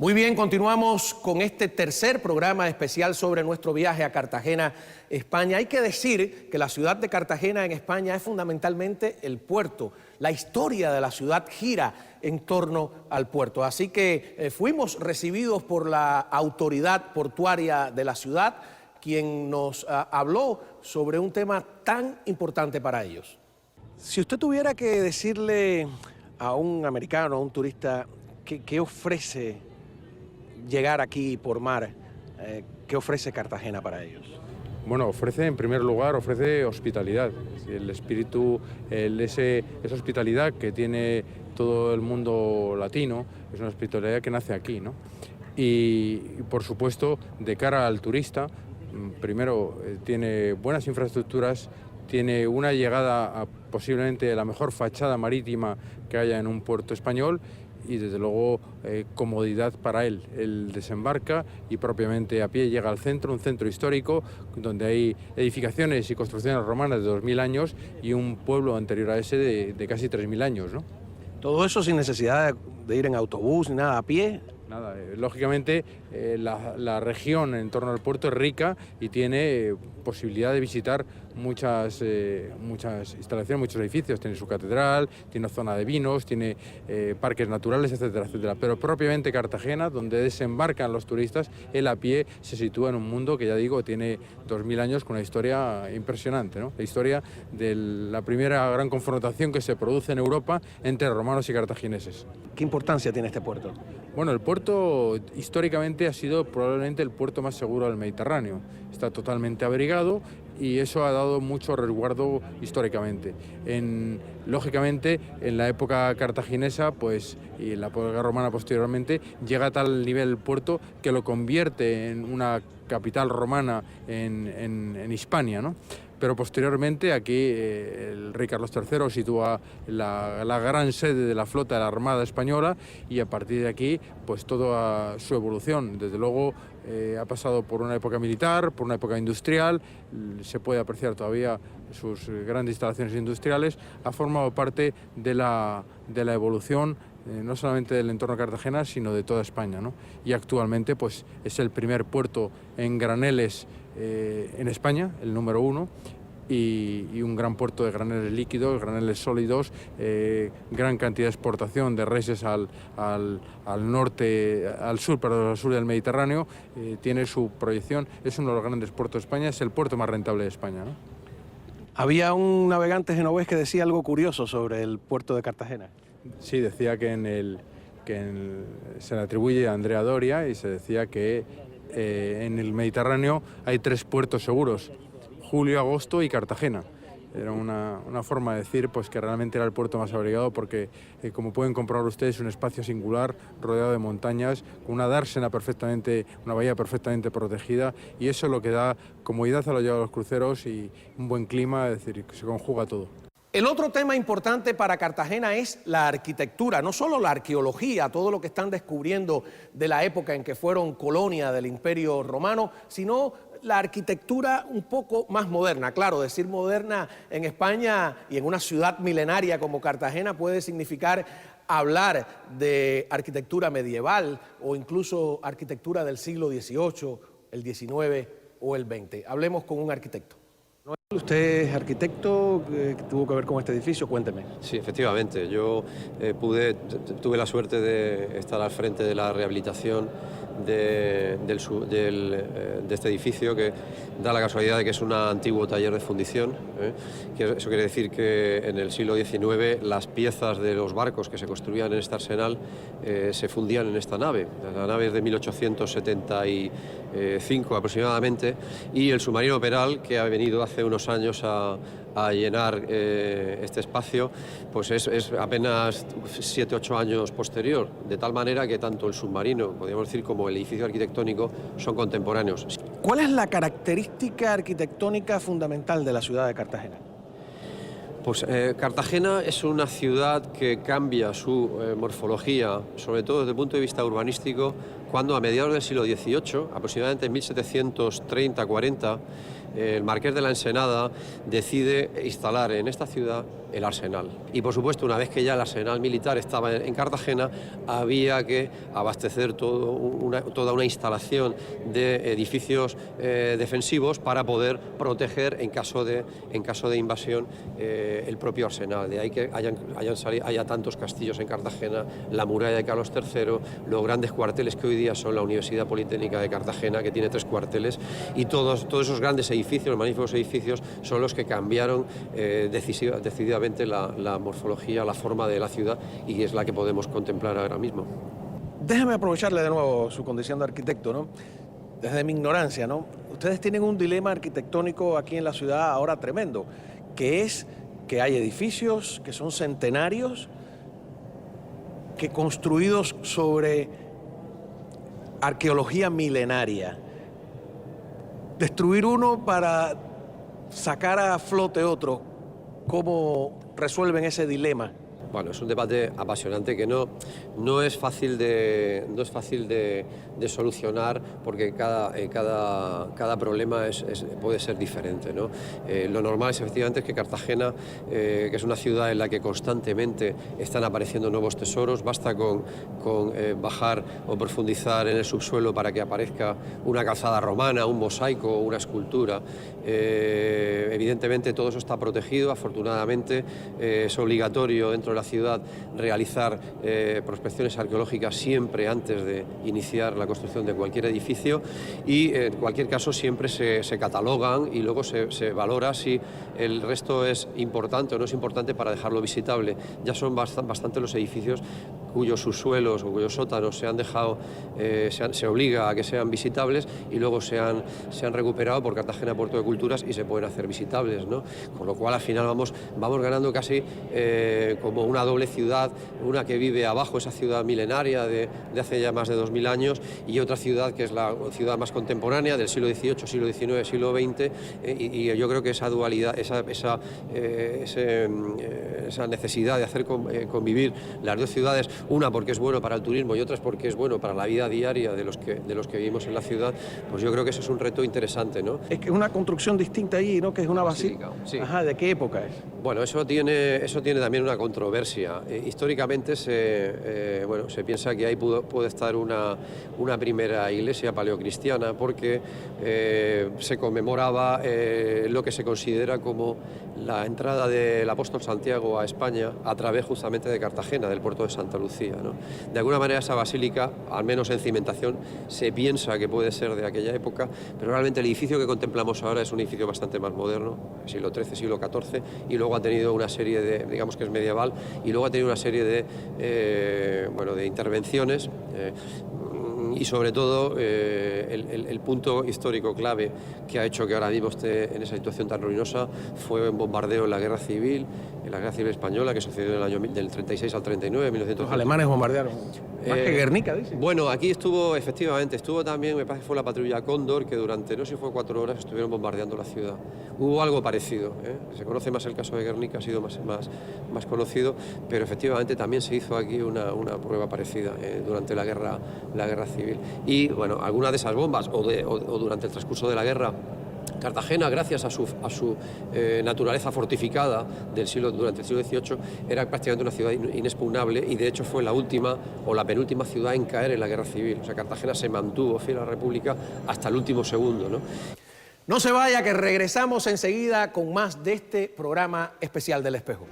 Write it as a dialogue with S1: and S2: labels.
S1: Muy bien, continuamos con este tercer programa especial sobre nuestro viaje a Cartagena, España. Hay que decir que la ciudad de Cartagena en España es fundamentalmente el puerto. La historia de la ciudad gira en torno al puerto. Así que fuimos recibidos por la autoridad portuaria de la ciudad, quien nos habló sobre un tema tan importante para ellos. Si usted tuviera que decirle a un americano, a un turista, ¿qué ofrece llegar aquí por mar? ¿Qué ofrece Cartagena para ellos?
S2: Bueno, ofrece, en primer lugar, ofrece hospitalidad. El espíritu, esa hospitalidad que tiene todo el mundo latino, es una hospitalidad que nace aquí, ¿no? Y por supuesto, de cara al turista, primero, tiene buenas infraestructuras, tiene una llegada a posiblemente la mejor fachada marítima que haya en un puerto español, y desde luego comodidad para él. Él desembarca y propiamente a pie llega al centro, un centro histórico donde hay edificaciones y construcciones romanas de 2000 años y un pueblo anterior a ese de casi 3000 años, ¿no?
S1: Todo eso sin necesidad de ir en autobús ni nada, a pie.
S2: Nada, lógicamente la región en torno al puerto es rica y tiene posibilidad de visitar muchas instalaciones, muchos edificios. Tiene su catedral, tiene una zona de vinos, tiene parques naturales, etcétera, etcétera. Pero propiamente Cartagena, donde desembarcan los turistas, él a pie se sitúa en un mundo que, ya digo, tiene 2000 años con una historia impresionante, ¿no? La historia de la primera gran confrontación que se produce en Europa entre romanos y cartagineses.
S1: ¿Qué importancia tiene este puerto?
S2: Bueno, el puerto históricamente ha sido probablemente el puerto más seguro del Mediterráneo. Está totalmente abrigado y eso ha dado mucho resguardo históricamente. Lógicamente, en la época cartaginesa, pues, y en la época romana posteriormente, llega a tal nivel el puerto que lo convierte en una capital romana en Hispania, ¿no? Pero posteriormente aquí el rey Carlos III sitúa la gran sede de la flota de la Armada Española y a partir de aquí pues toda su evolución. Desde luego ha pasado por una época militar, por una época industrial, se puede apreciar todavía sus grandes instalaciones industriales, ha formado parte de la evolución no solamente del entorno de Cartagena, sino de toda España, ¿no? Y actualmente pues es el primer puerto en graneles en España, el número 1, y un gran puerto de graneles líquidos, graneles sólidos, gran cantidad de exportación de reses al sur del Mediterráneo, tiene su proyección, es uno de los grandes puertos de España, es el puerto más rentable de España, ¿no?
S1: Había un navegante genovés que decía algo curioso sobre el puerto de Cartagena.
S2: Sí, decía se le atribuye a Andrea Doria y se decía que en el Mediterráneo hay 3 puertos seguros: Julio, Agosto y Cartagena. Era una forma de decir pues, que realmente era el puerto más abrigado porque, como pueden comprobar ustedes, es un espacio singular, rodeado de montañas, con una dársena una bahía perfectamente protegida, y eso es lo que da comodidad a la llegada de los cruceros y un buen clima, es decir, que se conjuga todo.
S1: El otro tema importante para Cartagena es la arquitectura, no solo la arqueología, todo lo que están descubriendo de la época en que fueron colonia del Imperio Romano, sino la arquitectura un poco más moderna. Claro, decir moderna en España y en una ciudad milenaria como Cartagena puede significar hablar de arquitectura medieval o incluso arquitectura del siglo XVIII, el XIX o el XX. Hablemos con un arquitecto. Usted es arquitecto, que tuvo que ver con este edificio, cuénteme.
S3: Sí, efectivamente. Yo tuve la suerte de estar al frente de la rehabilitación de este edificio, que da la casualidad de que es un antiguo taller de fundición. Eso quiere decir que en el siglo XIX las piezas de los barcos que se construían en este arsenal se fundían en esta nave. La nave es de 1875 aproximadamente, y el submarino Peral, que ha venido hace unos años a llenar este espacio, pues es apenas 7-8 años posterior, de tal manera que tanto el submarino, podríamos decir, como el edificio arquitectónico son contemporáneos.
S1: ¿Cuál es la característica arquitectónica fundamental de la ciudad de Cartagena?
S3: Pues Cartagena es una ciudad que cambia su morfología, sobre todo desde el punto de vista urbanístico, cuando a mediados del siglo XVIII, aproximadamente en 1730-40, el marqués de la Ensenada decide instalar en esta ciudad el arsenal. Y por supuesto, una vez que ya el arsenal militar estaba en Cartagena, había que abastecer toda una instalación de edificios defensivos para poder proteger en caso de invasión el propio arsenal. De ahí que haya tantos castillos en Cartagena, la muralla de Carlos III, los grandes cuarteles que hoy día son la Universidad Politécnica de Cartagena, que tiene 3 cuarteles, y todos esos grandes edificios, los magníficos edificios, son los que cambiaron decididamente la morfología, la forma de la ciudad, y es la que podemos contemplar ahora mismo.
S1: Déjeme aprovecharle de nuevo su condición de arquitecto, ¿no? Desde mi ignorancia, ¿no? Ustedes tienen un dilema arquitectónico aquí en la ciudad ahora tremendo, que es que hay edificios que son centenarios, que construidos sobre arqueología milenaria. Destruir uno para sacar a flote otro. ¿Cómo resuelven ese dilema?
S3: Bueno, es un debate apasionante que no es fácil de solucionar, porque cada problema puede ser diferente, ¿no? Lo normal efectivamente es que Cartagena, que es una ciudad en la que constantemente están apareciendo nuevos tesoros, basta con bajar o profundizar en el subsuelo para que aparezca una calzada romana, un mosaico, una escultura. Evidentemente todo eso está protegido, afortunadamente es obligatorio dentro de la ciudad realizar prospecciones arqueológicas siempre antes de iniciar la construcción de cualquier edificio, y en cualquier caso siempre se catalogan y luego se valora si el resto es importante o no es importante para dejarlo visitable. Ya son bastante los edificios cuyos subsuelos o cuyos sótanos se han dejado, se obliga a que sean visitables, y luego se han recuperado por Cartagena Puerto de Culturas y se pueden hacer visitables, ¿no? Con lo cual al final vamos ganando casi como una doble ciudad, una que vive abajo, esa ciudad milenaria de hace ya más de 2000 años, y otra ciudad que es la ciudad más contemporánea del siglo XVIII, siglo XIX, siglo XX, y yo creo que esa dualidad, esa necesidad de hacer convivir las dos ciudades, una porque es bueno para el turismo y otra es porque es bueno para la vida diaria de los que vivimos en la ciudad, pues yo creo que eso es un reto interesante, ¿no?
S1: Es que es una construcción distinta allí, ¿no? Que es una basílica.
S3: Sí.
S1: Ajá, ¿de qué época es?
S3: Bueno, eso tiene también una controversia. Históricamente se piensa que ahí puede estar una primera iglesia paleocristiana, porque se conmemoraba lo que se considera como la entrada del apóstol Santiago a España a través justamente de Cartagena, del puerto de Santa Lucía, ¿no? De alguna manera esa basílica, al menos en cimentación, se piensa que puede ser de aquella época, pero realmente el edificio que contemplamos ahora es un edificio bastante más moderno, siglo XIII, siglo XIV, y luego ha tenido una serie de, digamos que es medieval, y luego ha tenido una serie de intervenciones, y sobre todo el punto histórico clave que ha hecho que ahora mismo esté en esa situación tan ruinosa fue un bombardeo en la Guerra Civil Española, que sucedió en el año del 36 al 39, 1939.
S1: Los alemanes bombardearon. Más que Guernica, dice.
S3: Bueno, aquí estuvo también, me parece que fue la patrulla Cóndor, que durante, no sé si fue 4 horas, estuvieron bombardeando la ciudad. Hubo algo parecido, se conoce más el caso de Guernica, ha sido más conocido, pero efectivamente también se hizo aquí una prueba parecida durante la guerra civil. Y bueno, algunas de esas bombas o durante el transcurso de la guerra, Cartagena, gracias a su naturaleza fortificada durante el siglo XVIII, era prácticamente una ciudad inexpugnable, y de hecho fue la última o la penúltima ciudad en caer en la Guerra Civil. O sea, Cartagena se mantuvo fiel a la República hasta el último segundo, ¿no?
S1: No se vaya, que regresamos enseguida con más de este programa especial del Espejo.